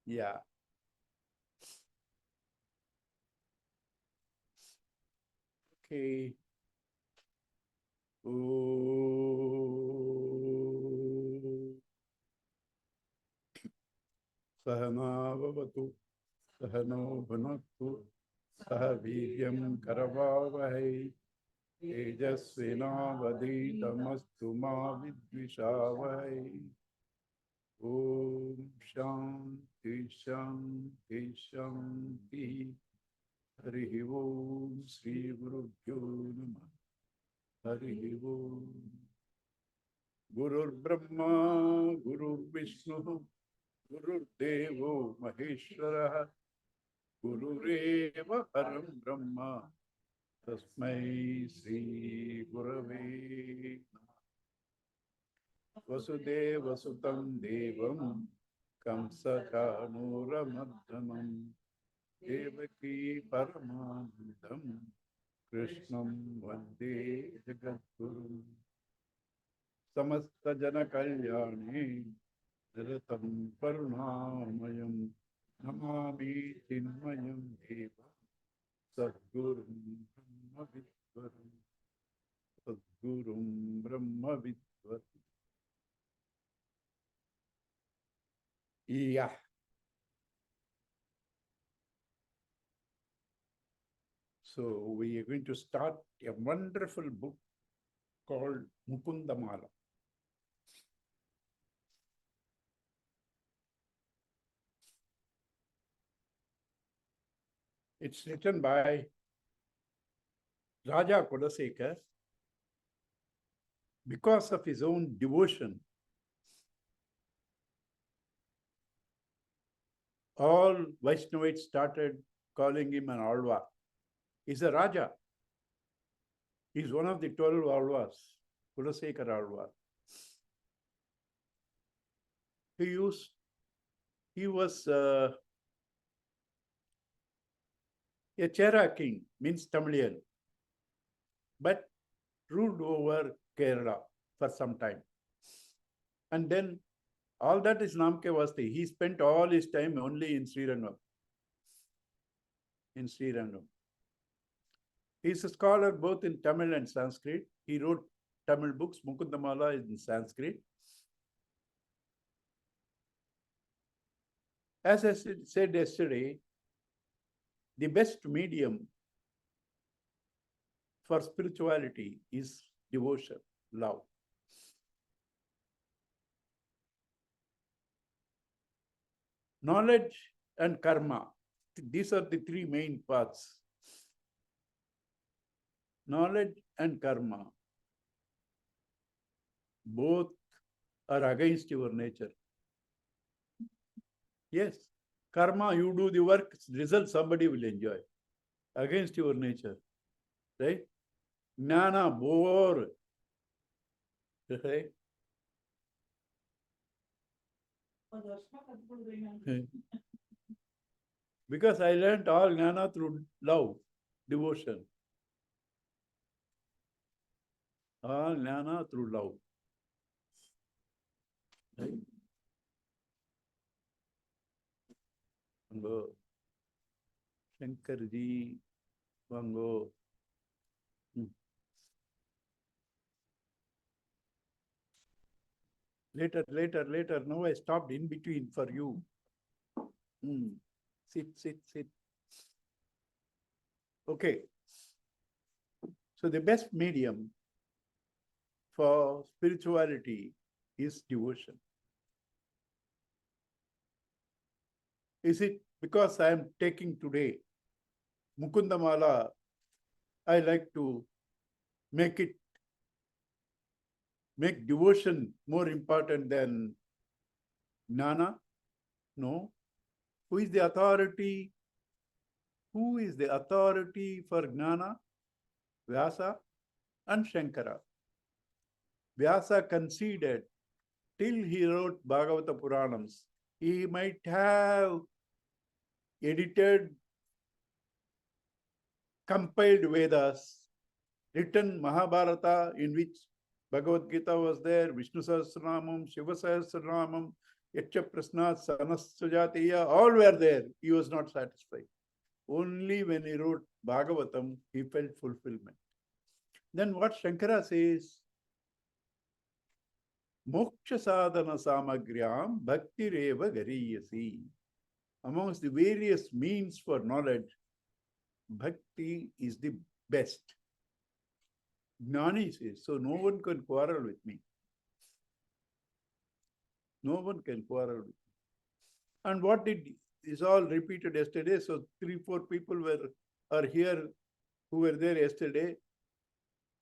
Yeah. Okay. Om Sahanavavatu Sahano Bhunaktu Sahaviryam Karavavahai Tejasvinavaditamastu ma vidvishavahai. Om Shanti Shanti Shanti. Harihi Om Sri Gurubhyo Namah. Harihi Om. Gurur Brahma, Gurur Vishnu, Gurur Devo Maheshwara, Gurureva Param Brahma, Tasmai Sri Gurave Namah. Vasudeva Sutam Devam, Kamsa Chanuramadhanam, Devaki Paramanandam, Krishnam Vande Jagadguru. Samasta Jana Kalyani, Niratam Karunamayam, Namami Chinmayam Deva, Sadgurum Brahma Vidvaram, Sadgurum Brahma Vidvaram. Yeah. So we are going to start a wonderful book called Mukunda. It's written by Raja Kudasekar because of his own devotion. All Vaishnavites started calling him an Alvar. He's a Raja. He's one of the 12 Alvars, Kudasekar Alvar. He was a Chera king, means Tamilian, but ruled over Kerala for some time. And then all that is Namke Vasti. He spent all his time only in Srirangam. He's a scholar both in Tamil and Sanskrit. He wrote Tamil books. Mukunda is in Sanskrit. As I said yesterday, the best medium for spirituality is devotion, love. Knowledge and karma. These are the three main paths. Knowledge and karma. Both are against your nature. Yes. Karma, you do the work, result somebody will enjoy. Against your nature. Right? Jnana, bore. Right? Because I learned all jnana through love, devotion. All jnana through love. Right? Vango. Shankarji, Vango. Later. Now I stopped in between for you. Sit. Okay. So the best medium for spirituality is devotion. Is it because I am taking today Mukunda Mala, I like to make devotion more important than jnana? No. Who is the authority? Who is the authority for jnana? Vyasa and Shankara. Vyasa conceded till he wrote Bhagavata Puranams. He might have edited, compiled Vedas, written Mahabharata, in which Bhagavad Gita was there, Vishnu Sahasranamam, Shiva Sahasranamam, Yaksha Prasna, Sanas Sujatiya, all were there. He was not satisfied. Only when he wrote Bhagavatam, he felt fulfillment. Then what Shankara says, Moksha sadhana samagryam bhakti reva gariyasi. Amongst the various means for knowledge, bhakti is the best. Gnani says, so no one can quarrel with me. No one can quarrel with me. And what did is all repeated yesterday? So 3-4 people are here who were there yesterday.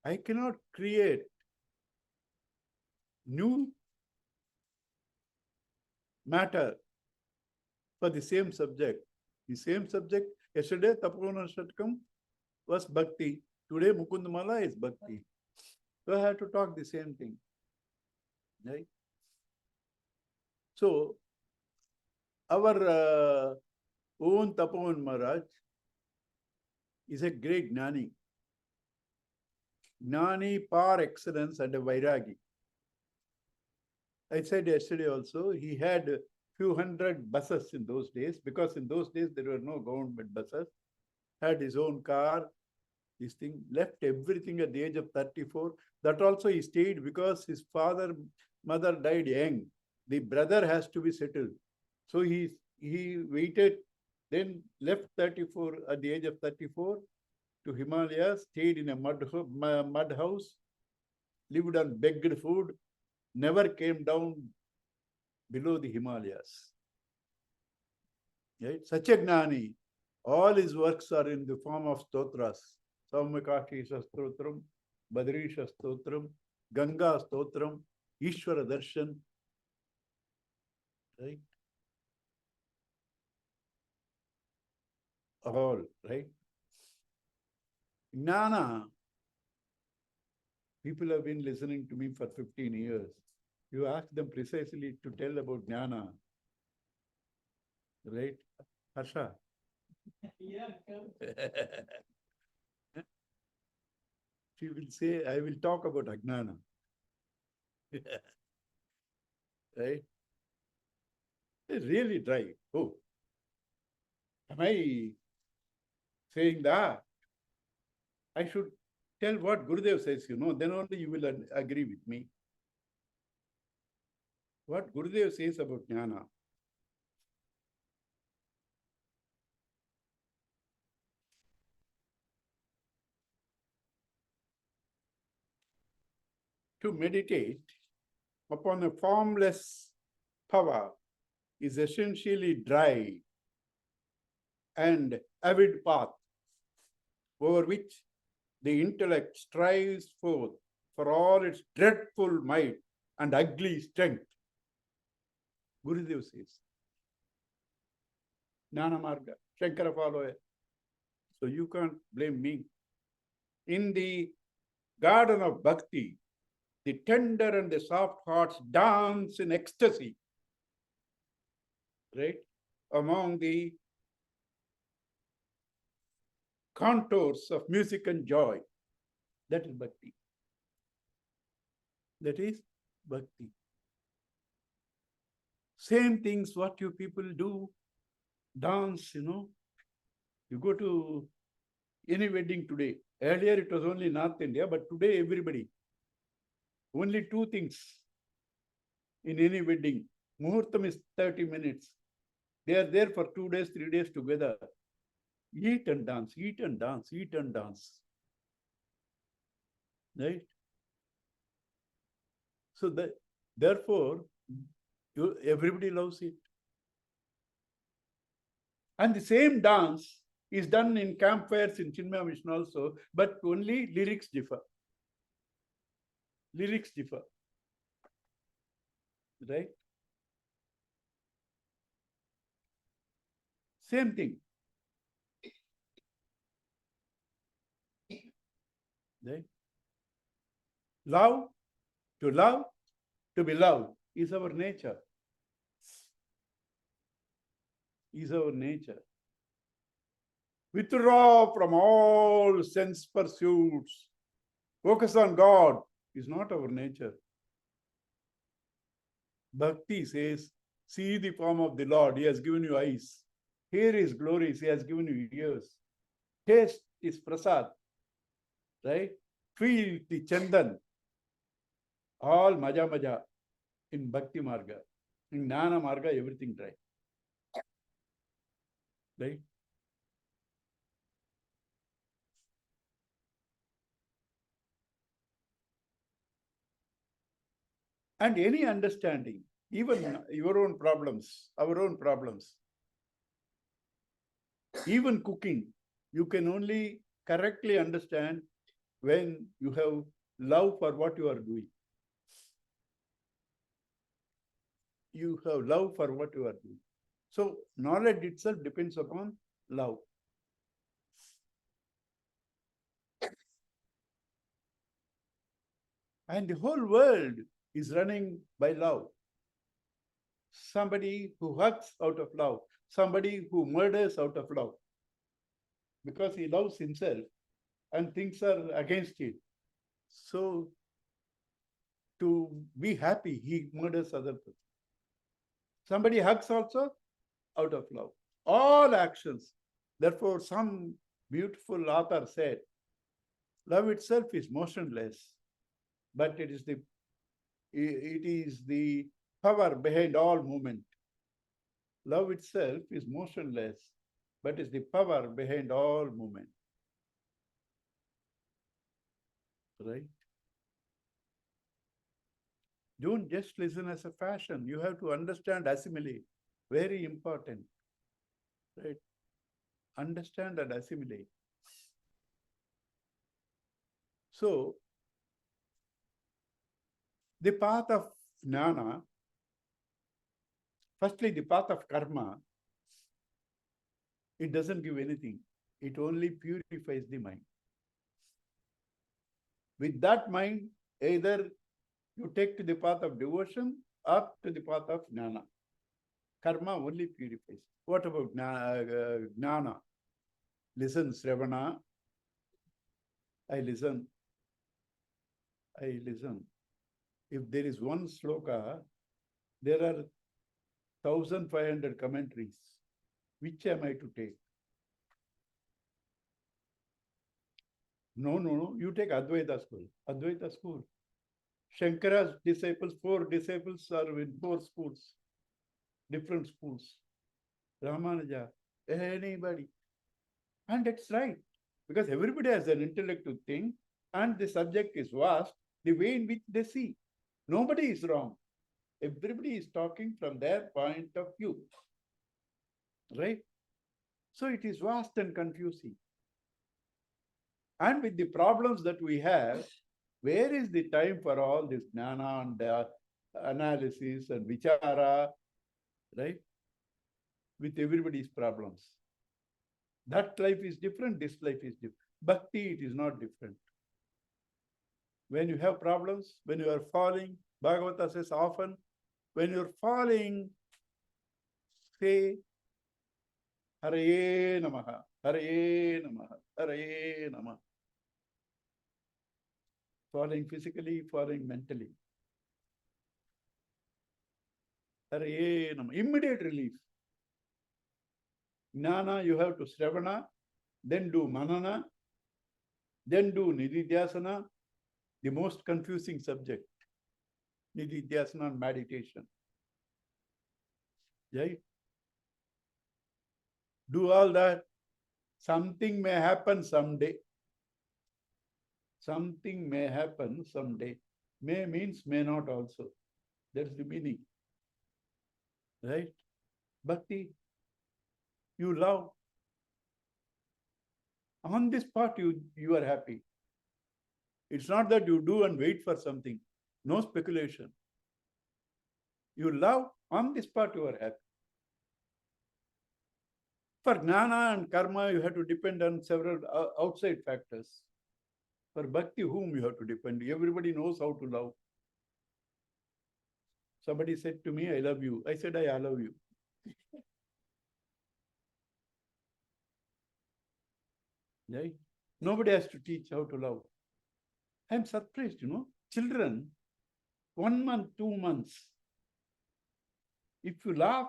I cannot create new matter for the same subject. The same subject, yesterday Tapogana Shatkam was Bhakti. Today Mukunda is Bhakti. So I have to talk the same thing. Right? So our own Tapovan Maharaj is a great Gnani. Gnani par excellence and a Vairagi. I said yesterday also, he had a few hundred buses in those days, because in those days there were no government buses, had his own car, this thing, left everything at the age of 34. That also he stayed because his mother died young. The brother has to be settled. So he waited, then left 34 at the age of 34 to Himalayas, stayed in a mud house, lived on begged food, never came down below the Himalayas. Right? Such a Gnani. All his works are in the form of stotras. Saumakashi Stotram, Badrisha Stotram, Ganga Stotram, Ishvara Darshan. Right? All, right? Gnana, people have been listening to me for 15 years. You ask them precisely to tell about Jnana. Right? Harsha? Yeah. She will say, I will talk about Ajnana. Right? It's really dry. Oh, am I saying that? I should tell what Gurudev says, then only you will agree with me. What Gurudev says about Jnana. To meditate upon a formless power is essentially dry and avid path over which the intellect strives forth for all its dreadful might and ugly strength. Gurudev says. Jnana Marga, Shankara follower. So you can't blame me. In the garden of bhakti, the tender and the soft hearts dance in ecstasy, right? Among the contours of music and joy. That is bhakti. That is bhakti. Same things what you people do, dance, You go to any wedding today. Earlier it was only North India, but today everybody. Only 2 things in any wedding. Muhurtam is 30 minutes. They are there for 2 days, 3 days together. Eat and dance, eat and dance, eat and dance. Right? So therefore, everybody loves it. And the same dance is done in campfires in Chinmaya Mission also, but only lyrics differ. Lyrics differ. Right? Same thing. Right? Love, to be loved is our nature. Is our nature. Withdraw from all sense pursuits. Focus on God is not our nature. Bhakti says, See the form of the Lord. He has given you eyes. Hear his glories. He has given you ears. Taste his prasad. Right? Feel the chandan. All maja maja in Bhakti Marga. In Jnana Marga, everything right. Right? And any understanding, even your own problems, our own problems, even cooking, you can only correctly understand when you have love for what you are doing. You have love for what you are doing. So knowledge itself depends upon love. And the whole world is running by love. Somebody who hugs out of love, somebody who murders out of love, because he loves himself and things are against it. So to be happy, he murders other people. Somebody hugs also out of love. All actions. Therefore, some beautiful author said, love itself is motionless, but it is the power behind all movement. Love itself is motionless, but is the power behind all movement. Right? Don't just listen as a fashion. You have to understand, assimilate. Very important. Right? Understand and assimilate. So, the path of jnana, firstly, the path of karma, it doesn't give anything. It only purifies the mind. With that mind, either you take to the path of devotion or to the path of jnana. Karma only purifies. What about jnana? Listen, Sravana. I listen. I listen. If there is one sloka, there are 1,500 commentaries. Which am I to take? No. You take Advaita school. Advaita school. Shankara's disciples, 4 disciples are in 4 schools, different schools. Ramanuja, anybody. And that's right. Because everybody has an intellect to think, and the subject is vast, the way in which they see. Nobody is wrong. Everybody is talking from their point of view. Right? So it is vast and confusing. And with the problems that we have, where is the time for all this jnana and analysis and vichara, right? With everybody's problems. That life is different, this life is different. Bhakti, it is not different. When you have problems, when you are falling, Bhagavata says often, when you're falling, say, Hare Namaha, Hare Namaha, Hare Namaha. Falling physically, falling mentally. Hare Namaha, immediate relief. Jnana, you have to Sravana, then do Manana, then do Nididhyasana, the most confusing subject. Nididhyasana and meditation. Right? Do all that. Something may happen someday. Something may happen someday. May means may not also. That's the meaning. Right? Bhakti, you love. On this spot, you are happy. It's not that you do and wait for something. No speculation. You love, on this spot you are happy. For jnana and karma, you have to depend on several outside factors. For bhakti, whom you have to depend? Everybody knows how to love. Somebody said to me, I love you. I said, I love you. Right? Nobody has to teach how to love. I'm surprised, children, 1 month, 2 months, If you laugh,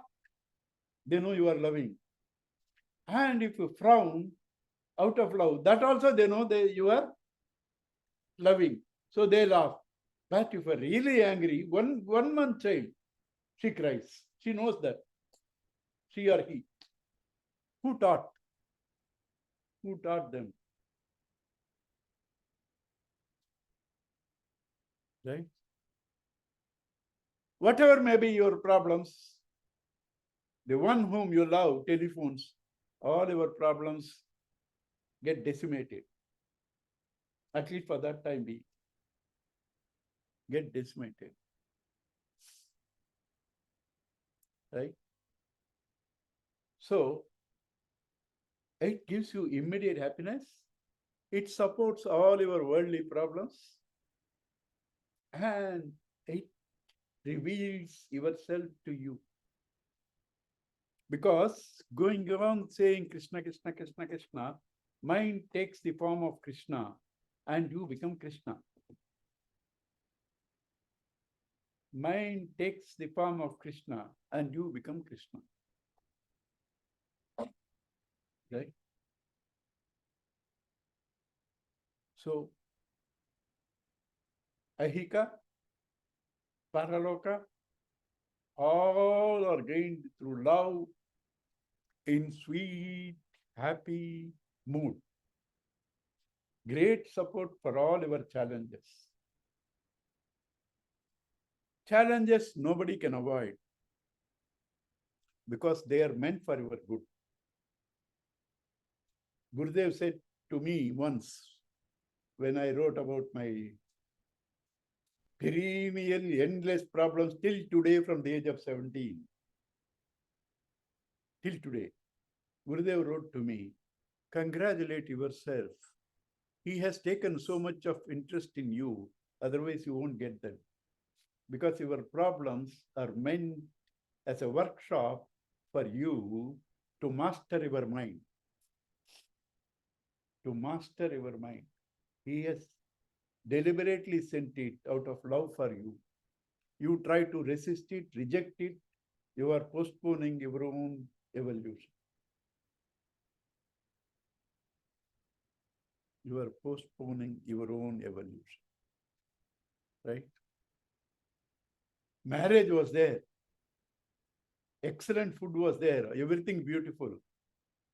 they know you are loving. And if you frown out of love, that also they know that you are loving. So they laugh. But if you are really angry, one month child, she cries. She knows that. She or he. Who taught? Who taught them? Right? Whatever may be your problems, the one whom you love telephones, all your problems get decimated. At least for that time being, get decimated. Right? So it gives you immediate happiness. It supports all your worldly problems. And it reveals yourself to you. Because going around saying Krishna, Krishna, Krishna, Krishna, mind takes the form of Krishna and you become Krishna. Mind takes the form of Krishna and you become Krishna. Right? So, Ahika, Paraloka, all are gained through love in sweet, happy mood. Great support for all your challenges. Challenges nobody can avoid because they are meant for your good. Gurudev said to me once when I wrote about my perennial, endless problems till today from the age of 17, till today, Gurudev wrote to me, congratulate yourself. He has taken so much of interest in you, otherwise you won't get them. Because your problems are meant as a workshop for you to master your mind. To master your mind. He has deliberately sent it out of love for you. You try to resist it, reject it, you are postponing your own evolution. You are postponing your own evolution. Right? Marriage was there. Excellent food was there. Everything beautiful.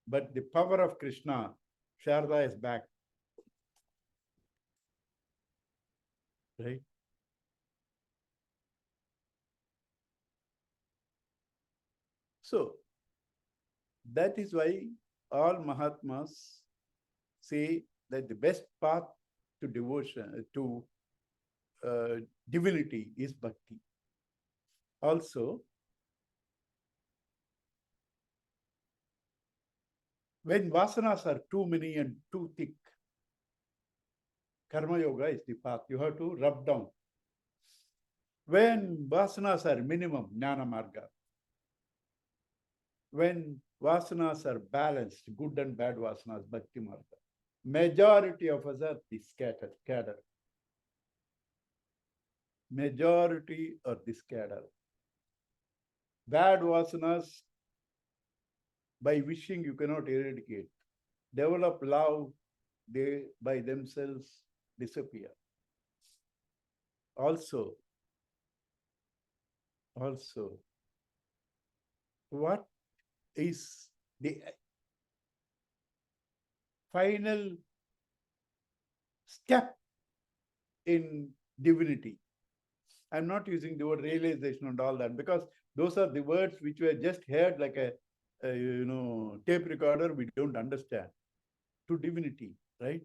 But the power of Krishna, Sharda is back. Right? So, that is why all Mahatmas say that the best path to devotion, to divinity is bhakti. Also, when vasanas are too many and too thick, karma yoga is the path. You have to rub down. When vasanas are minimum, jnana marga. When vasanas are balanced, good and bad vasanas, bhakti marga. Majority of us are the scattered. Majority are the scattered. Bad vasanas, by wishing you cannot eradicate. Develop love, they by themselves disappear. Also, what is the final step in divinity? I'm not using the word realization and all that because those are the words which were just heard like a tape recorder. We don't understand. To divinity, right?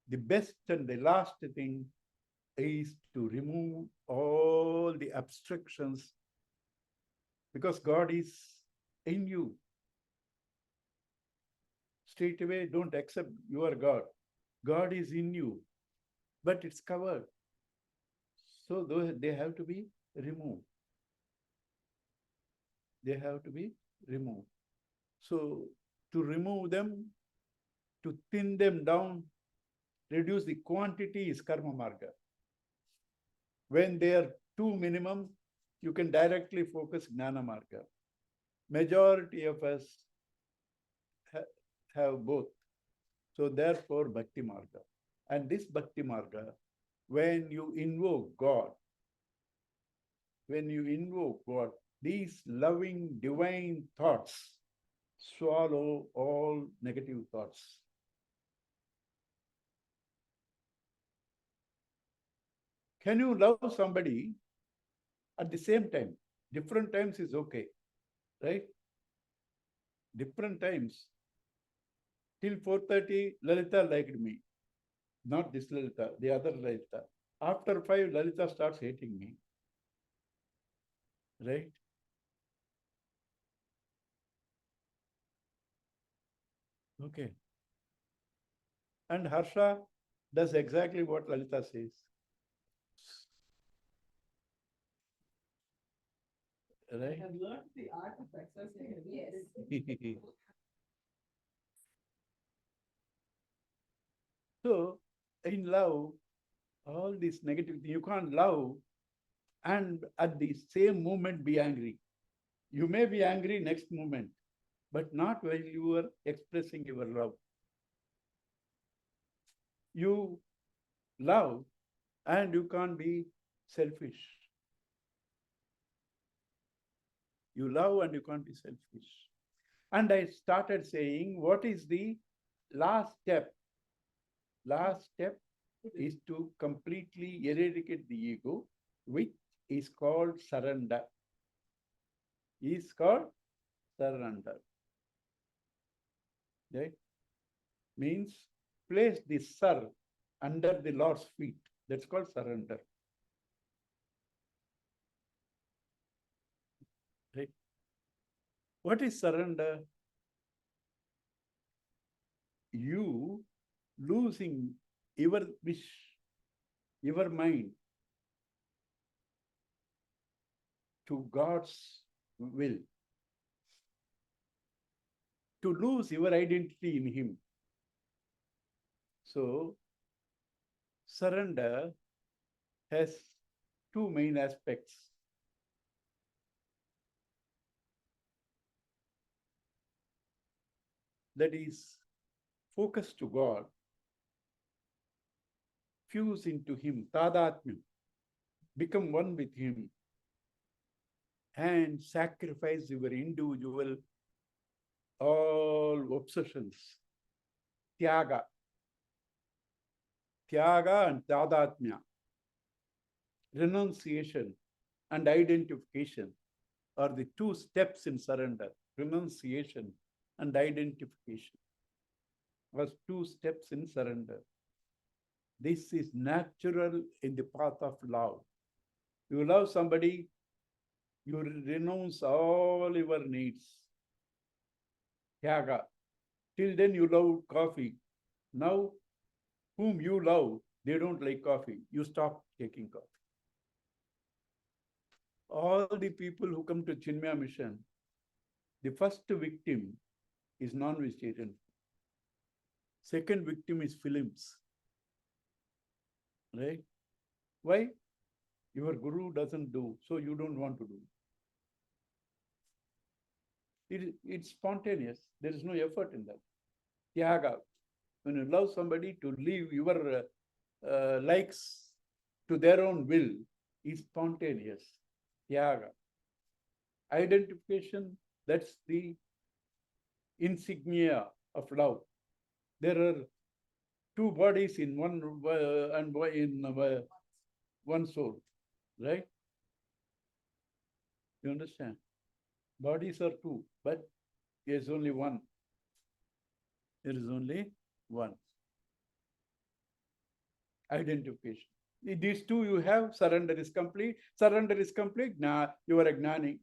The best and the last thing is to remove all the obstructions because God is in you. Straight away, don't accept you are God. God is in you, but it's covered. So they have to be removed. They have to be removed. So to remove them, to thin them down, reduce the quantity is karma marga. When they are too minimum, you can directly focus Gnana Marga. Majority of us have both. So therefore, Bhakti Marga. And this Bhakti Marga, when you invoke God, these loving divine thoughts swallow all negative thoughts. Can you love somebody at the same time? Different times is okay, right? Different times. Till 4:30, Lalita liked me. Not this Lalita, the other Lalita. After 5, Lalita starts hating me. Right? Okay. And Harsha does exactly what Lalita says. Right? I have learned the art of accessing it. Yes. So, in love, all this negativity, you can't love and at the same moment be angry. You may be angry next moment, but not while you are expressing your love. You love and you can't be selfish. You love and you can't be selfish. And I started saying, what is the last step? Last step is to completely eradicate the ego, which is called surrender. Is called surrender. Right? Means place the sir under the Lord's feet. That's called surrender. Right? What is surrender? You losing your wish, your mind to God's will, to lose your identity in Him. So, surrender has two main aspects. That is, focus to God, fuse into Him, tadatmya, become one with Him, and sacrifice your individual all obsessions. Tyaga. Tyaga and tadatmya. Renunciation and identification are the two steps in surrender. Renunciation and identification was two steps in surrender. This is natural in the path of love. You love somebody, you renounce all your needs. Tyaga. Till then you love coffee. Now, whom you love, they don't like coffee. You stop taking coffee. All the people who come to Chinmaya mission, the first victim is non-vegetarian. Second victim is films. Right? Why? Your guru doesn't do, so you don't want to do. It's spontaneous. There is no effort in that. Tyaga. When you love somebody, to leave your likes to their own will is spontaneous. Tyaga. Identification, that's the insignia of love. There are two bodies in one and in one soul, right? You understand? Bodies are two, but there is only one. There is only one. Identification. These two you have, surrender is complete. Surrender is complete, you are a gnani.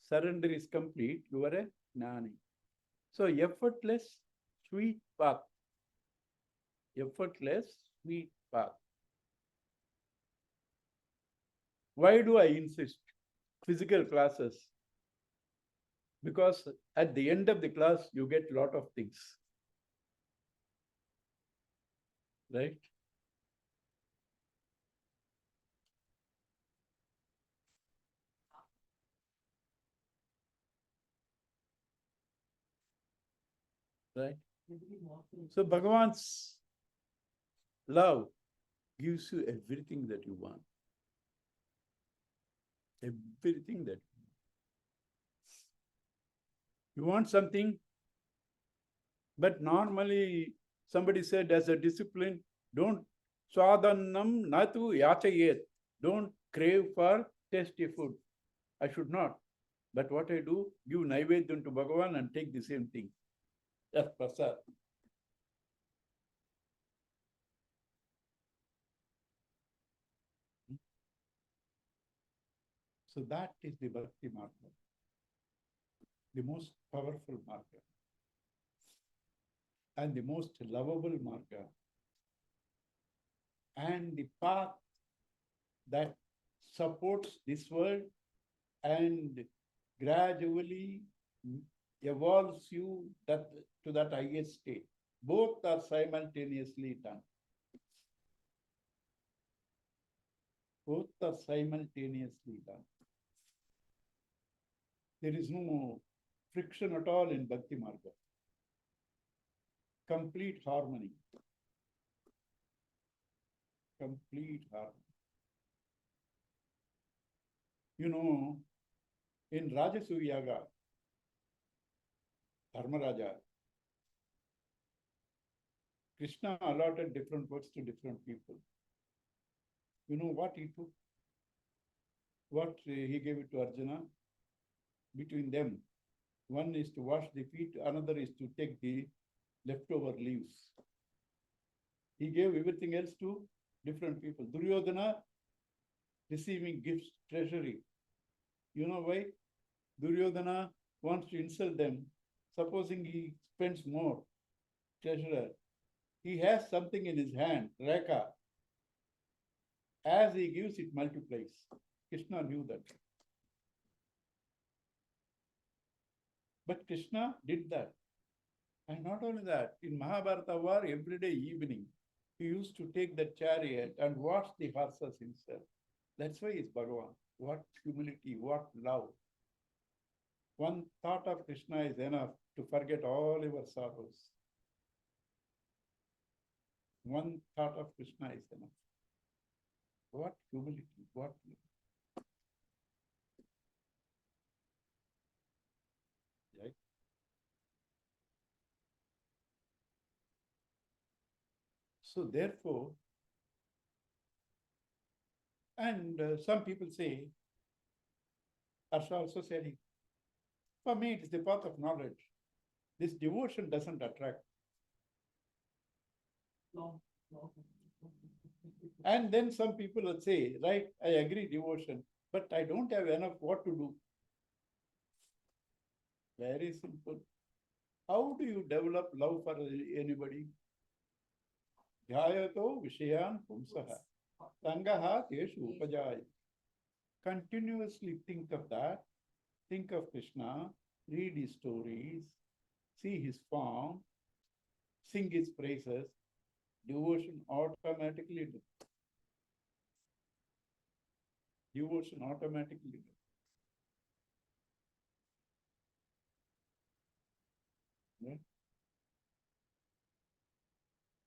Surrender is complete, you are a gnani. So effortless, sweet path. Effortless, sweet path. Why do I insist? Physical classes. Because at the end of the class, you get a lot of things. Right? Right? So Bhagavan's love gives you everything that you want. Everything that you want something, but normally somebody said as a discipline, don't swadanam natu yachayet. Don't crave for tasty food. I should not. But what I do, give naivedyam to Bhagavan and take the same thing. That's prasad. So that is the bhakti marga, the most powerful marga and the most lovable marga, and the path that supports this world and gradually evolves you to that highest state. Both are simultaneously done. Both are simultaneously done. There is no friction at all in Bhakti Marga. Complete harmony. Complete harmony. You know, in Rajasuyaga, Dharmaraja, Krishna allotted different works to different people. You know what he took? What he gave it to Arjuna? Between them, one is to wash the feet, another is to take the leftover leaves. He gave everything else to different people. Duryodhana receiving gifts, treasury. You know why? Duryodhana wants to insult them. Supposing he spends more, treasurer, he has something in his hand, Rekha. As he gives, it multiplies. Krishna knew that. But Krishna did that. And not only that, in Mahabharata war, every day evening, he used to take the chariot and wash the horses himself. That's why he's Bhagavan. What humility, what love. One thought of Krishna is enough to forget all your sorrows. One thought of Krishna is enough. What humility, what love. Right? So therefore, and some people say, Harsha also said it, for me it is the path of knowledge. This devotion doesn't attract. No. And then some people will say, right, I agree, devotion, but I don't have enough what to do. Very simple. How do you develop love for anybody? Dhyayato vishayan pumsaha. Tangaha teshu upajaya. Continuously think of that. Think of Krishna, read his stories, see his form, sing his praises. Devotion automatically. Devotion automatically. Yeah.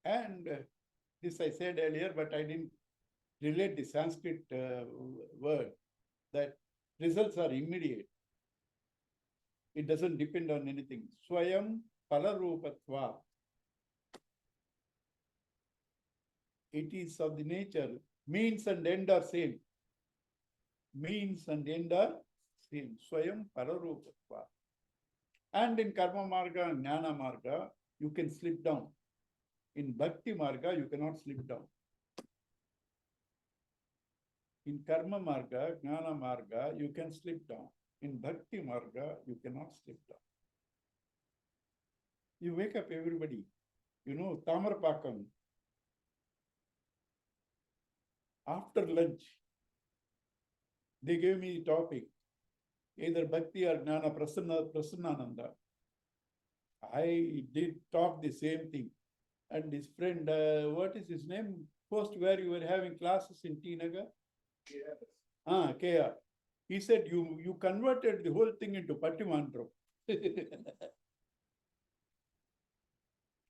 And this I said earlier, but I didn't relate the Sanskrit word that results are immediate. It doesn't depend on anything. Swayam palarupatva. It is of the nature. Means and end are same. Means and end are same. Swayam palarupatva. And in Karma Marga and Jnana Marga, you can slip down. In Bhakti Marga, you cannot slip down. In Karma Marga, Jnana Marga, you can slip down. In Bhakti Marga, you cannot slip down. You wake up everybody. You know, Tamarpakam. After lunch, they gave me a topic, either Bhakti or Jnana Prasannananda. I did talk the same thing. And his friend, what is his name? Post where you were having classes in T Nagar? KR. He said, you converted the whole thing into Pattimandram.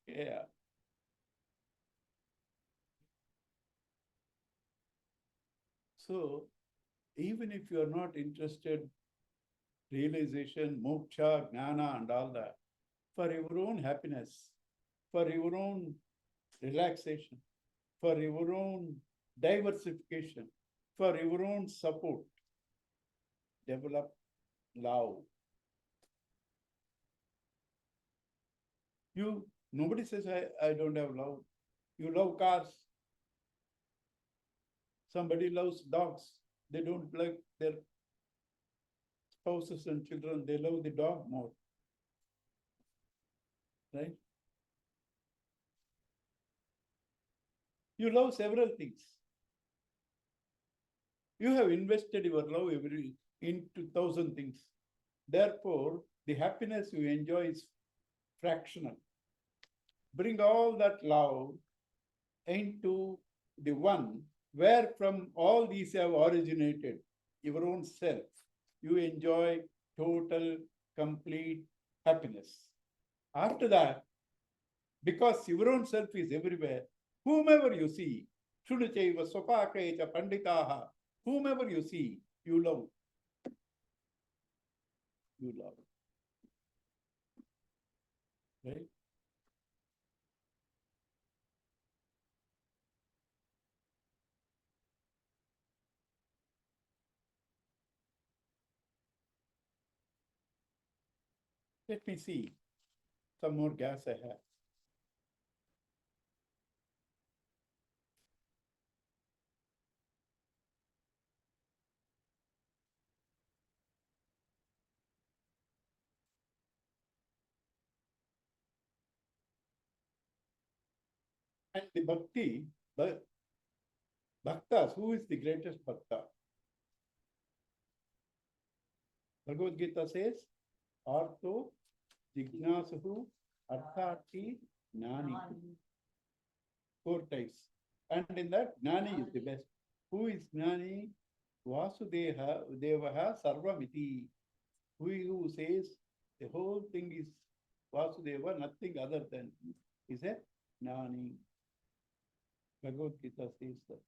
Yeah. So even if you are not interested, realization, moksha, jnana, and all that, for your own happiness, for your own relaxation, for your own diversification, for your own support, develop love. Nobody says, I don't have love. You love cars. Somebody loves dogs. They don't like their spouses and children. They love the dog more. Right? You love several things. You have invested your love into thousand things. Therefore, the happiness you enjoy is fractional. Bring all that love into the one where from all these have originated, your own self. You enjoy total, complete happiness. After that, because your own self is everywhere, whomever you see, Shunachaiva Swapakaita Panditaha, whomever you see, you love. You love. Right? Let me see some more gas I have. And the bhakti, the bhaktas, who is the greatest bhakta? Bhagavad Gita says, Artho Jignasahu Arthati Jnani. Four types. And in that, Jnani is the best. Who is Jnani? Vasudeha Devaha Sarvamiti. Who says the whole thing is Vasudeva, nothing other than is a Jnani. Bhagavad Gita says that.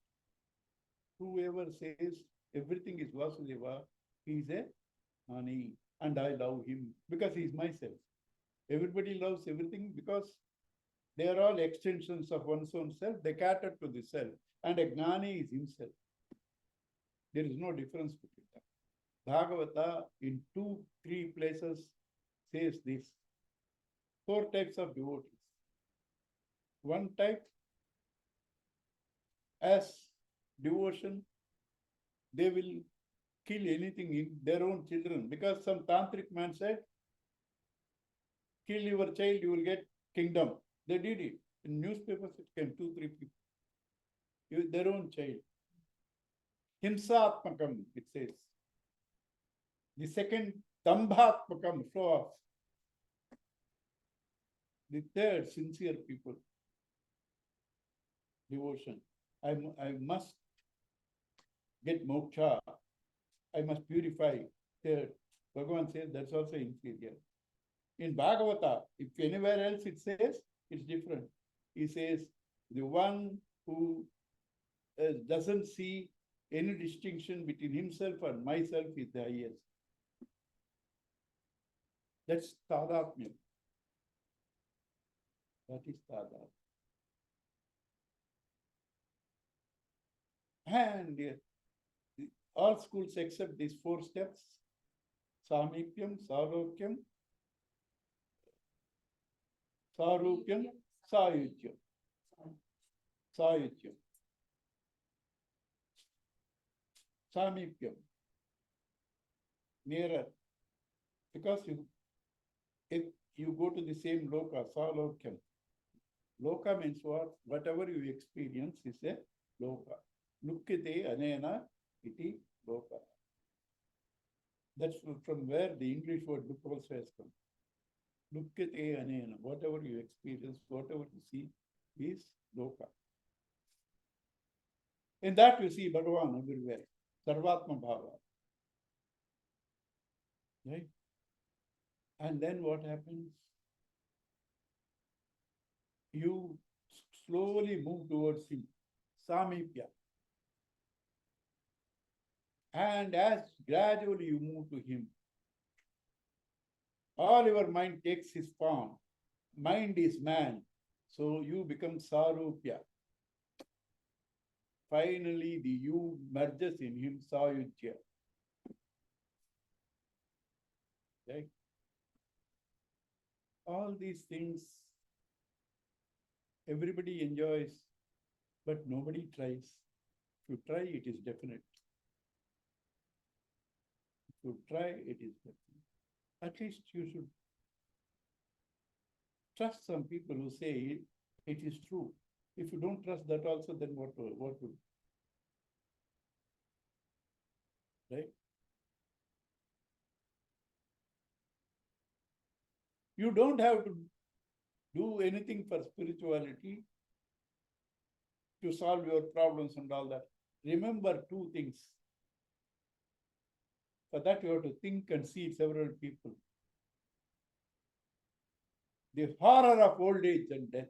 Whoever says everything is Vasudeva, he is a Jnani. And I love him because he is myself. Everybody loves everything because they are all extensions of one's own self. They cater to the self. And a Gnani is himself. There is no difference between them. Bhagavata in 2-3 places says this. 4 types of devotees. One type, as devotion, they will kill anything in their own children. Because some tantric man said, kill your child, you will get kingdom. They did it. In newspapers, it came 2-3 people. Their own child. Himsatmakam, it says. The second, Dambhatmakam, show off. The third, sincere people. Devotion. I must get moksha. I must purify. Third, Bhagavan says that's also inferior. In Bhagavata, if anywhere else it says, it's different. He says, the one who doesn't see any distinction between himself and myself is the highest. That's Tadatmya. That is Tadat. And all schools accept these 4 steps. Samipyam, Sarokyam, Sarupyam, Sayutyam. Sayutyam. Samipyam. Nearer. Because if you go to the same loka, Salokyam. Loka means what? Whatever you experience is a loka. Nukkite anena iti loka. That's from where the English word look also has come. Nukkite anena. Whatever you experience, whatever you see is loka. In that you see Bhagavan everywhere. Sarvatma Bhava. Right? And then what happens? you slowly move towards him, samipya. And as gradually you move to him, all your mind takes his form. Mind is man, so you become sarupya. Finally, the you merges in him, sayujya. Right? All these things everybody enjoys, but nobody tries. If you try, it is definite. If you try, it is definite. At least you should trust some people who say it is true. If you don't trust that also, then what would, right? You don't have to do anything for spirituality to solve your problems and all that. Remember two things. For that, you have to think and see several people. The horror of old age and death.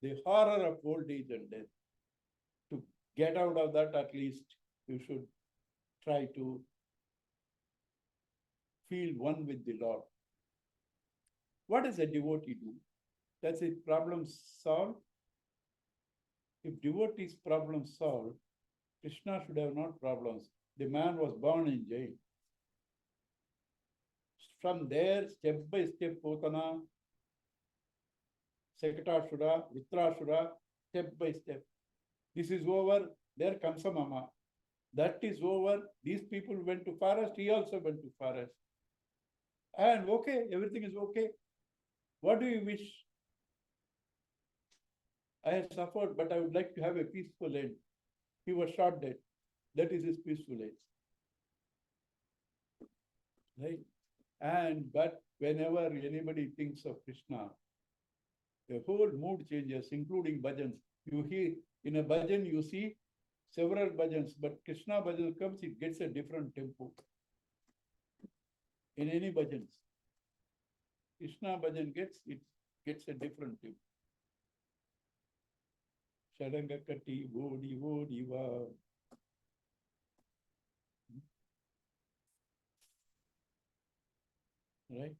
The horror of old age and death. To get out of that, at least you should try to feel one with the Lord. What does a devotee do? Does his problem solve? If devotee's problem solved, Krishna should have not problems. The man was born in jail. From there, step by step, Potana, Sekatashura, Vitrashura, step by step. This is over, there comes a mama. That is over. These people went to forest, he also went to forest. And okay, everything is okay. What do you wish? I have suffered, but I would like to have a peaceful end. He was shot dead. That is his peaceful end. Right? And but whenever anybody thinks of Krishna, the whole mood changes, including bhajans. You hear in a bhajan, you see several bhajans, but Krishna bhajan comes, it gets a different tempo. In any bhajans, Krishna bhajan gets a different tempo. Shadangakati, Vodi, Vodi, Va. Right?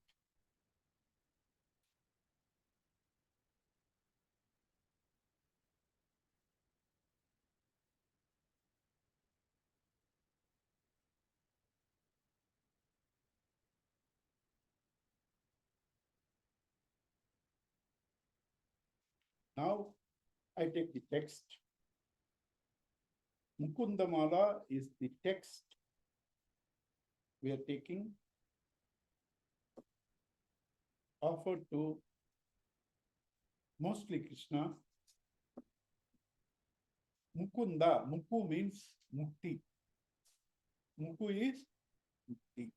Now I take the text. Mukunda Mala is the text we are taking, offered to mostly Krishna. Mukunda, Muku means Mukti. Muku is Mukti.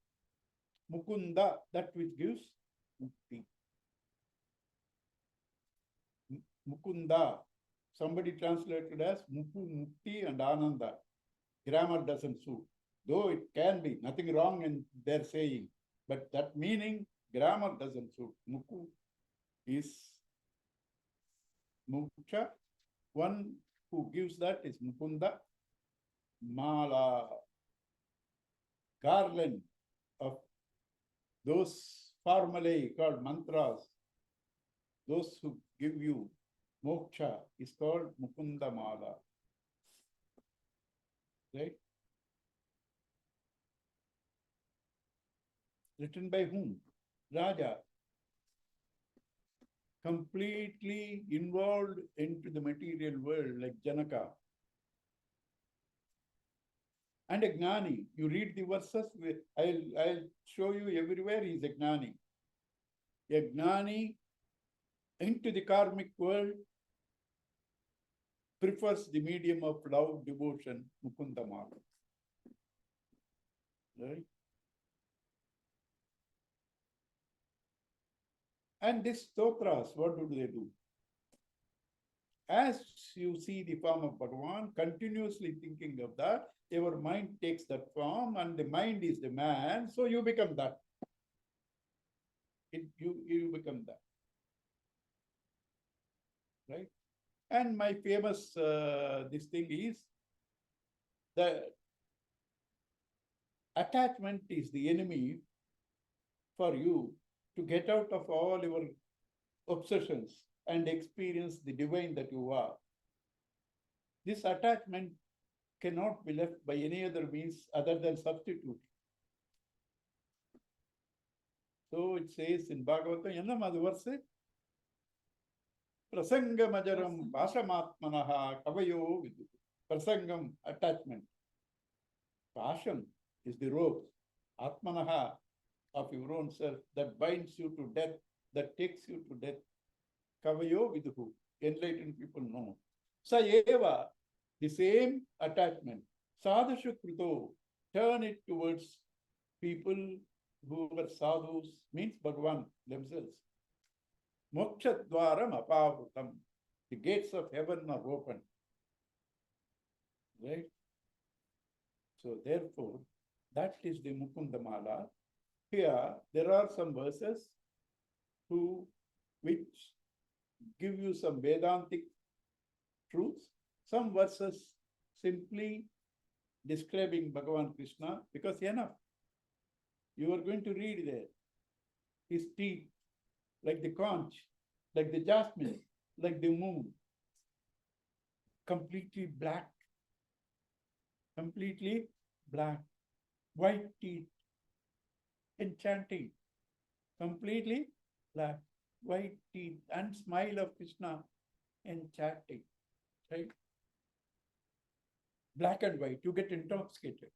Mukunda, that which gives Mukti. Mukunda, somebody translated as Muku, Mukti and Ananda. Grammar doesn't suit. Though it can be, nothing wrong in their saying. But that meaning, grammar doesn't suit. Muku is Muksha. One who gives that is Mukunda. Mala, garland of those formulae called mantras, those who give you moksha is called Mukunda Mala. Right? Written by whom? Raja. Completely involved into the material world like Janaka. And a Gnani. You read the verses, I'll show you everywhere he is a Gnani. A Gnani into the karmic world prefers the medium of love, devotion, Mukunda Mala. Right? And these stotras, what do they do? As you see the form of Bhagavan, continuously thinking of that, your mind takes that form and the mind is the man, so you become that. You become that. right? And my famous this thing is the attachment is the enemy for you to get out of all your obsessions and experience the divine that you are. This attachment cannot be left by any other means other than substitute. So it says in Bhagavatam, enna adu verse? Prasangamajaram pashamatmanaha kavayo vidu. Prasangam, attachment. Passion is the rope, atmanaha, of your own self that binds you to death, that takes you to death. Kavayo viduhu, enlightened people know. Sa eva, the same attachment. Sadhushu krito, turn it towards people who were sadhus, means Bhagavan themselves. Moksha dwaram apavrutam, the gates of heaven are open. Right? So therefore, that is the Mukunda Mala. Here, there are some verses which give you some Vedantic truths. Some verses simply describing Bhagavan Krishna, because enough. You are going to read there. His teeth, like the conch, like the jasmine, like the moon, completely black, white teeth, enchanting, completely black, white teeth, and smile of Krishna, enchanting, right? Black and white, you get intoxicated.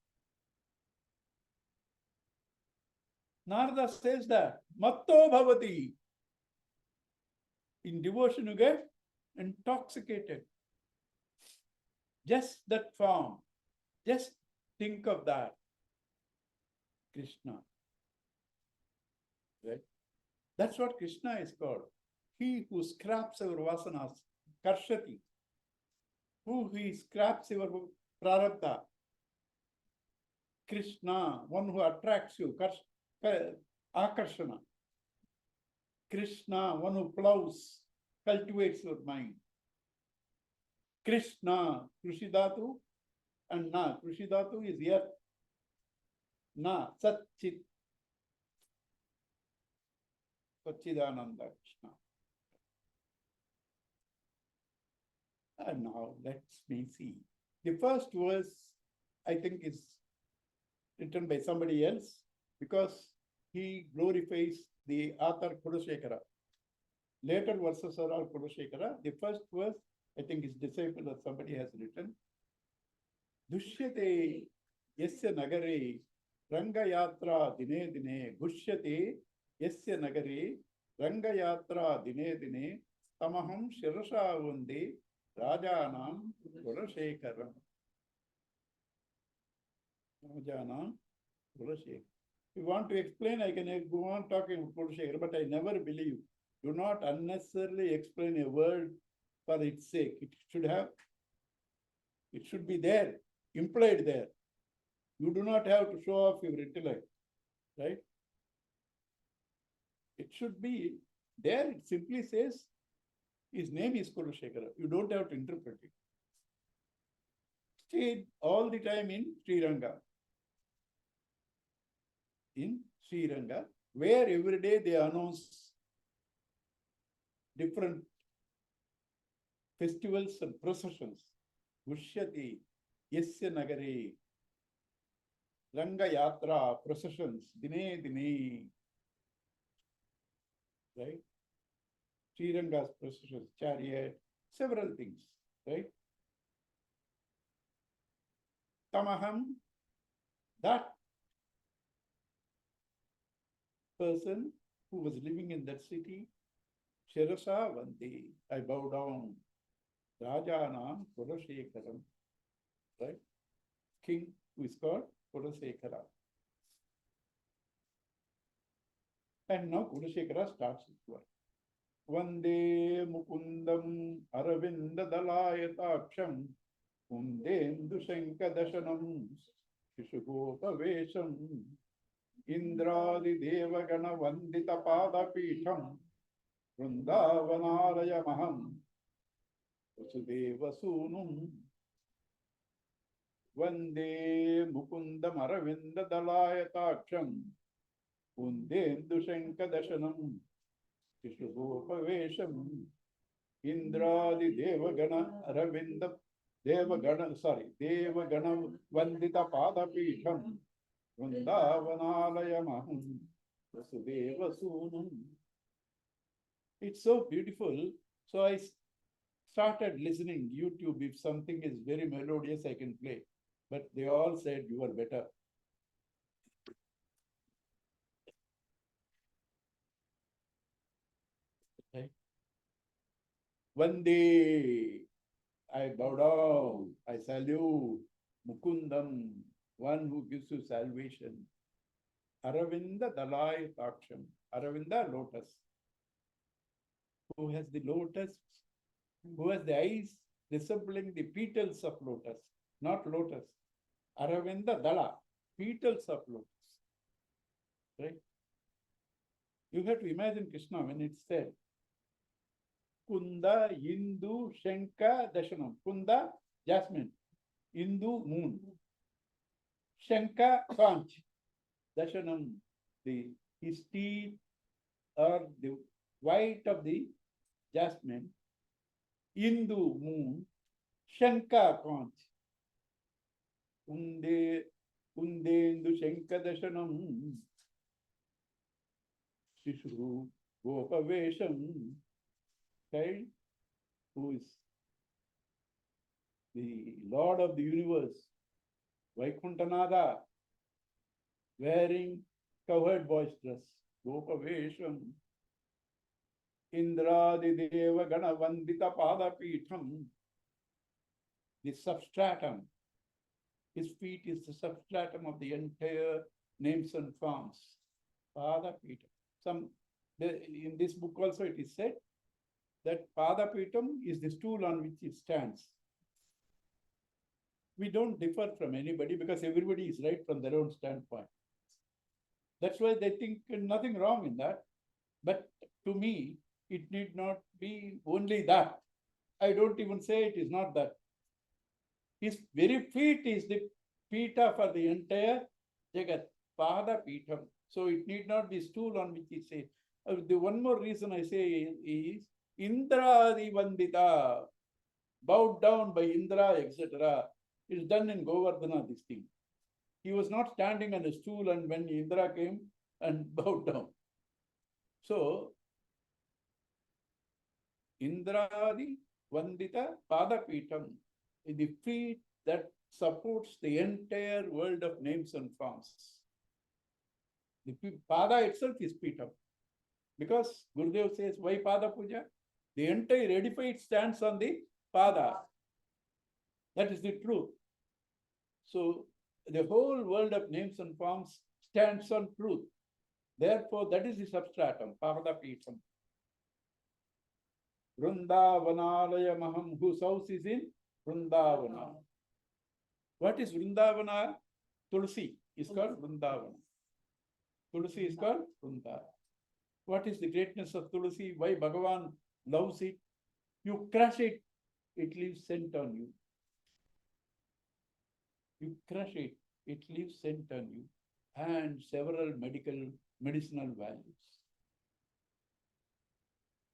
Narada says that, matto bhavati. In devotion, you get intoxicated. Just that form, just think of that. Krishna. Right? That's what Krishna is called. He who scraps our vasanas, karshati. He scraps your prarabdha. Krishna, one who attracts you, akarshana. Krishna, one who plows, cultivates your mind. Krishna, Krushidhatu, and Na. Krushidhatu is here. Na, Satchit. Satchidananda Krishna. And now let's see. The first verse, I think, is written by somebody else because he glorifies the author Kudashekara. Later verses are all Kudashekara. The first verse, I think, is disciple or somebody has written. Dushyate yasya nagare rangayatra dine dine gushyate yasya nagare rangayatra dine dine tamaham shirasha vande rajanam Kudashekaram. Rajanam Kudashekaram. If you want to explain, I can go on talking about Kudashekara, but I never believe. Do not unnecessarily explain a word for its sake. It should be there, implied there. You do not have to show off your intellect, right? It should be there. It simply says his name is Kudashekara. You don't have to interpret it. Stayed all the time in Sriranga. In Sriranga, where every day they announce different festivals and processions. Gushyati, Yasya Nagare, Ranga Yatra, processions, Dine Dine. Right? Sriranga's processions, chariot, several things, right? Tamaham, that person who was living in that city, Shirasa Vande, I bow down. Rajanam Kudashekaram, right? King who is called Kudashekara. And now Kudashekara starts his work. Vande Mukundam Aravinda Dalayataksham Kundendu Shankadashanam Shishugopavesham Indradi Devagana Vandita Pada Pitham Vrindavanaraya Maham Vasudeva Sunum Vande Mukundam Aravinda Dalayataksham Kundendu Shankadashanam Shishubopavesham Indradi Devagana Aravinda Devagana Vandita Padapisham Vrindavanalaya Vasudeva Sunam. It's so beautiful. So I started listening YouTube. If something is very melodious, I can play. But they all said you are better. Right? One day I bow down, I salute Mukundam, one who gives you salvation. Aravinda Dalai Taksham. Aravinda lotus. Who has the lotus? Who has the eyes resembling the petals of lotus, not lotus. Aravinda Dala, petals of lotus. Right? You have to imagine Krishna when it's said, Kunda, Indu, Shanka, Dashanam. Kunda, jasmine. Indu, moon. Shanka, conch. Dashanam, his teeth are the white of the jasmine. Indu, moon. Shanka, conch. Kundendu, Shanka, Dashanam. Shishu, Gopavesham. Child who is the Lord of the universe, Vaikuntanada, wearing covered boy's dress, Gopavesham, Indradi Deva Gana Vandita Padapitham, the substratum. His feet is the substratum of the entire names and forms. Padapitham. In this book also it is said that Padapitam is the stool on which it stands. We don't differ from anybody because everybody is right from their own standpoint. That's why they think nothing wrong in that. But to me, it need not be only that. I don't even say it is not that. His very feet is the pita for the entire Jagat. Padapitam. So it need not be stool on which he says. The one more reason I say is Indradi Vandita, bowed down by Indra, etc., is done in Govardhana, this thing. He was not standing on a stool and when Indra came and bowed down. So, Indradi Vandita Padapitam is the feet that supports the entire world of names and forms. The Pada itself is Pitam. Because Gurudev says, why Pada Puja? The entire edifice stands on the Pada. That is the truth. So the whole world of names and forms stands on truth. Therefore, that is the substratum, Pada Pitam. Vrindavanalaya Maham, whose house is in Vrindavana. What is Vrindavana? Tulsi is called Vrindavana. Tulsi is called Vrindavana. What is the greatness of Tulsi? Why Bhagavan loves it? You crush it, it leaves scent on you. You crush it, it leaves scent on you. And several medicinal values.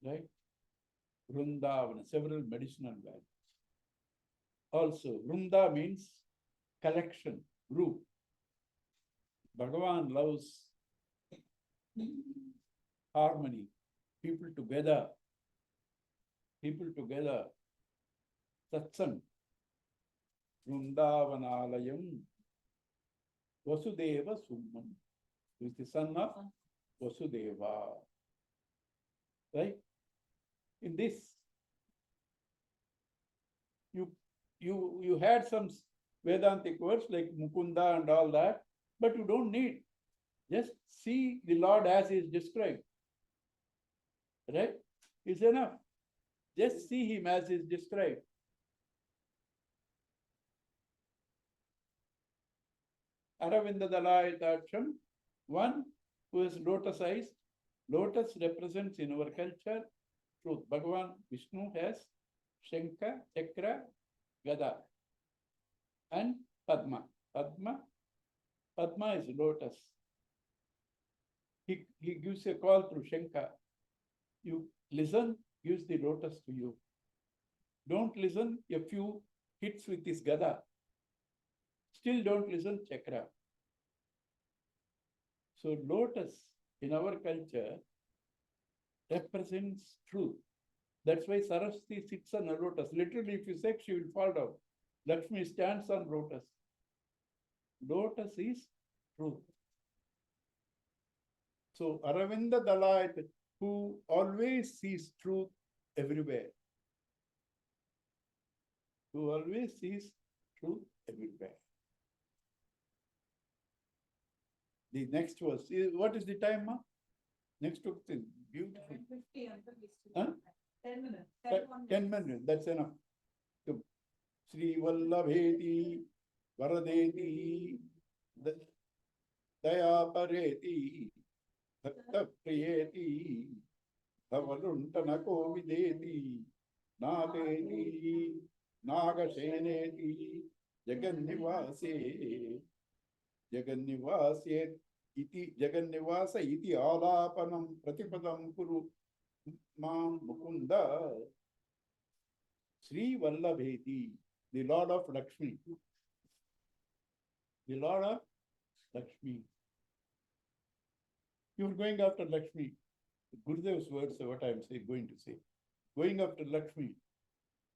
Right? Vrindavana, several medicinal values. Also, Vrinda means collection, group. Bhagavan loves harmony, people together, satsang, Vrindavanalayam, Vasudeva Summan, who is the son of Vasudeva. Right? In this, you had some Vedantic words like Mukunda and all that, but you don't need. Just see the Lord as he is described. Right? It's enough. Just see him as he is described. Aravinda Dalayatacham, one who is lotus eyes. Lotus represents in our culture truth. Bhagavan Vishnu has Shankha, Chakra, Gada, and Padma. Padma is lotus. He gives a call through Shankha. You listen, gives the lotus to you. Don't listen, a few hits with his Gada. Still don't listen, Chakra. So lotus in our culture represents truth. That's why Saraswati sits on a lotus. Literally, if you say, she will fall down. Lakshmi stands on lotus. Lotus is truth. So Aravinda Dalayat, who always sees truth everywhere. Who always sees truth everywhere. The next verse. What is the time, ma? Next verse is beautiful. 10 minutes. 10 minutes. That's enough. Sri Vallabheti Varadeti Dayapareti Bhakta Priyeti Bhavaluntanako Videti Nabeti Nagaseneti Jagannivase Jagannivase iti Jagannivasa iti alapanam pratipadam kuru mam Mukunda Sri Vallabheti, the Lord of Lakshmi. The Lord of Lakshmi. You're going after Lakshmi. Gurudev's words are what I'm going to say. Going after Lakshmi.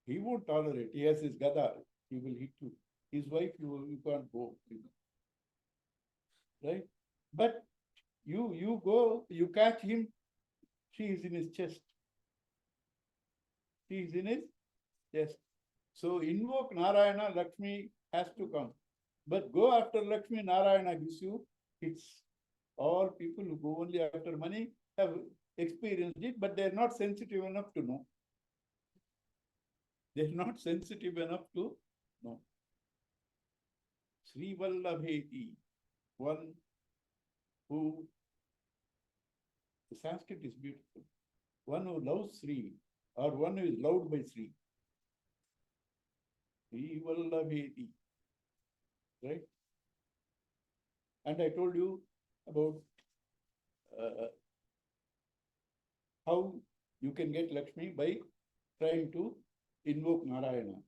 He won't tolerate. He has his Gada. He will hit you. His wife, you can't go. Right? But you go, you catch him, she is in his chest. She is in his chest. So invoke Narayana, Lakshmi has to come. But go after Lakshmi, Narayana gives you. It's all people who go only after money have experienced it, but they're not sensitive enough to know. They're not sensitive enough to know. Sri Vallabheti, one who, the Sanskrit is beautiful, one who loves Sri, or one who is loved by Sri. Sri Vallabheti, right? And I told you about how you can get Lakshmi by trying to invoke Narayana.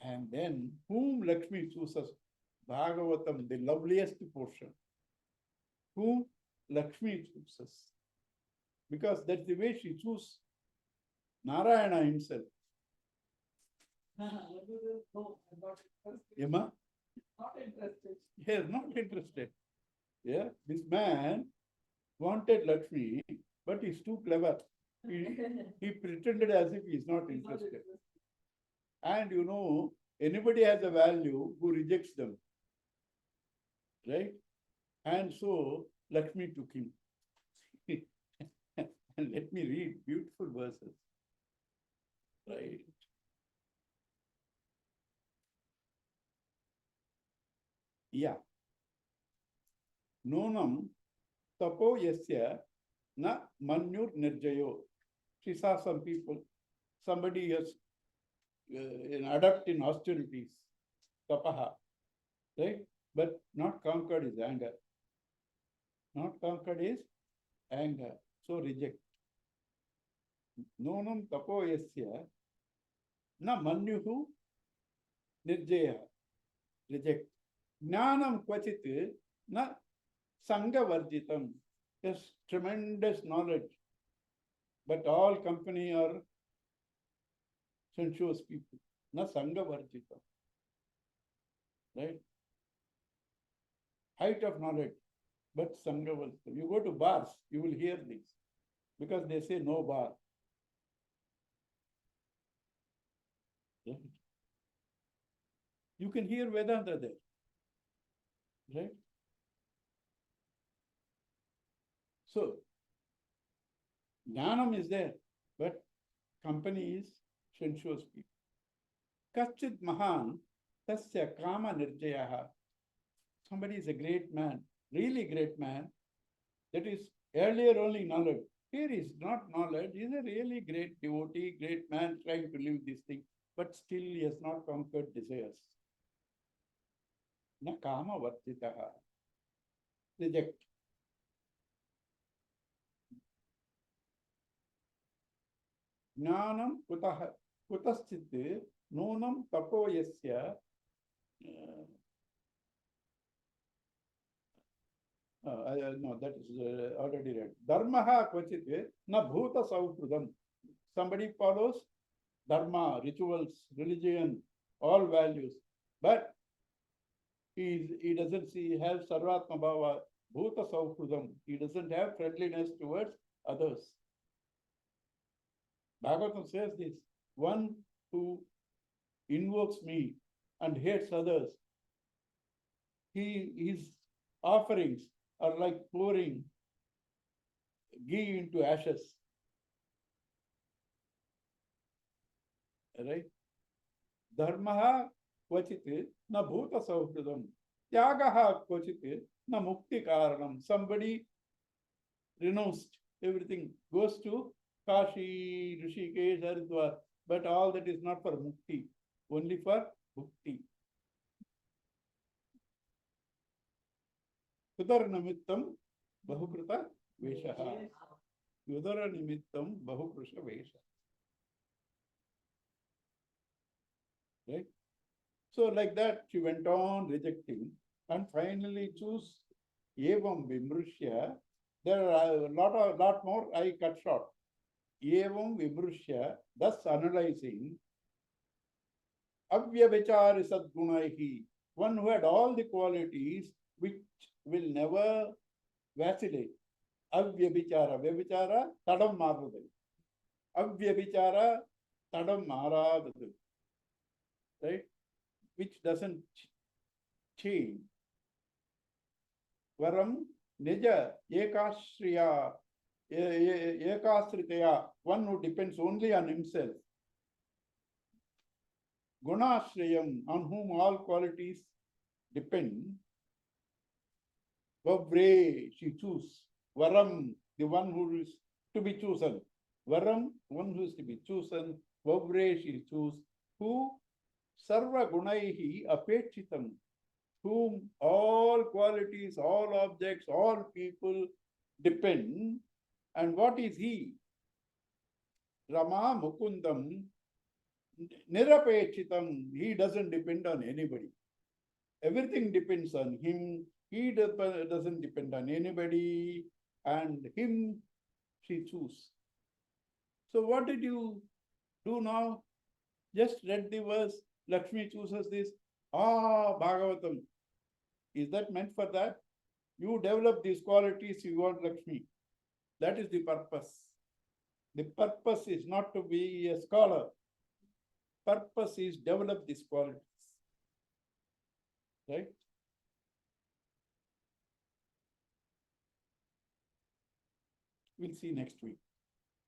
And then whom Lakshmi chooses? Bhagavatam, the loveliest portion. Whom Lakshmi chooses. Because that's the way she chooses Narayana himself. Yama? Not interested. Yes, not interested. Yeah, this man wanted Lakshmi, but he's too clever. He pretended as if he's not interested. And you know, anybody has a value who rejects them. Right? And so Lakshmi took him. And let me read beautiful verses. Right. Yeah. Nonam tapo yasya na manyur nirjayo. She saw some people, somebody has an adept in austerities, tapaha, right? But not conquered is anger. Not conquered is anger. So reject. Nonam tapo yasya na manyuhu nirjaya. Reject. Jnanam kvachit na sangha varjitam. Yes, tremendous knowledge. But all company are sensuous people. Na sangha varjitam. Right? Height of knowledge. But sangha varjitam. You go to bars, you will hear this. Because they say no bar. Right? You can hear Vedanta there. Right? So, Jnanam is there, but company is sensuous people. Kachit Mahan Tasya Kama Nirjayaha. Somebody is a great man, really great man. That is earlier only knowledge. Here is not knowledge. He is a really great devotee, great man trying to live this thing, but still he has not conquered desires. Na kama vartitaha. Reject. Jnanam kutaha kutasthit nunam tapo yasya no, that is already read. Dharmaha kvachit na bhuta sauhrudam. Somebody follows dharma, rituals, religion, all values, but he doesn't have sarvatma bhava, bhuta sauhrudam. He doesn't have friendliness towards others. Bhagavatam says this: one who invokes me and hates others, his offerings are like pouring ghee into ashes. Right? Dharmaha kvachit na bhuta sauhridam. Tyagaha kvachit na mukti karanam. Somebody renounced everything, goes to Kashi, Rishikesh, Haridwar, but all that is not for mukti, only for bhukti. Udara nimittam bahukruta veshaha. Udara nimittam bahukrusha vesha. Right? So like that, she went on rejecting and finally choose evam vimrushya. There are a lot more I cut short. Evam vimrushya, thus analyzing avyavachari sadgunaihi, one who had all the qualities which will never vacillate. Avyabhichara, vyabhichara, tadam maradu. Avyabhichara, tadam maradu. Right? Which doesn't change. Varam nija ekashriya, ekasritaya, one who depends only on himself. Gunashriyam, on whom all qualities depend. Vavre, she choose. Varam, the one who is to be chosen. Varam, one who is to be chosen. Vavre, she choose. Who? Sarva gunaihi apekshitam, whom all qualities, all objects, all people depend. And what is he? Rama Mukundam nirapekshitam, he doesn't depend on anybody. Everything depends on him. He doesn't depend on anybody, and him she choose. So what did you do now? Just read the verse, Lakshmi chooses this. Bhagavatam. Is that meant for that? You develop these qualities, you want Lakshmi. That is the purpose. The purpose is not to be a scholar. Purpose is develop these qualities. Right? We'll see next week.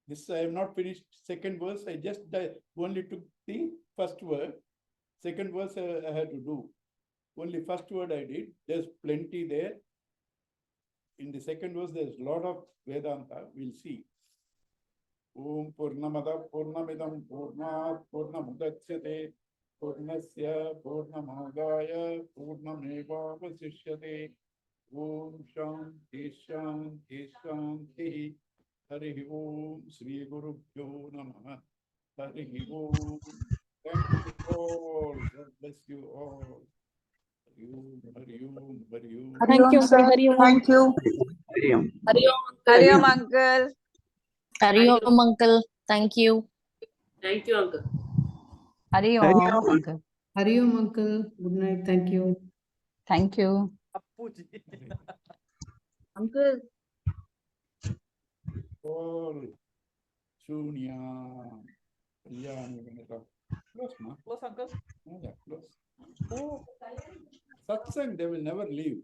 This I have not finished second verse. I just only took the first word. Second verse I had to do. Only first word I did. There's plenty there. In the second verse, there's a lot of Vedanta. We'll see. Om Purnamada Purnamidam Purnat Purnamudachyate Purnasya Purnamadaya Purnameva Vasishyate Om Shanti Shanti Shanti Hari Om Sri Guru Bhyo Namaha Hari Om. Thank you all. God bless you all. Hari Om, Hari Om, Hari Om. Thank you, sir. Hari Om. Thank you. Hari Om, Uncle. Hari Om, uncle. Thank you. Thank you, uncle. Hari Om, Uncle. Hari Om, uncle. Good night. Thank you. Thank you. Uncle. All Shunya. Close, ma. Close, uncle. Yeah, close. Oh, satsang, they will never leave.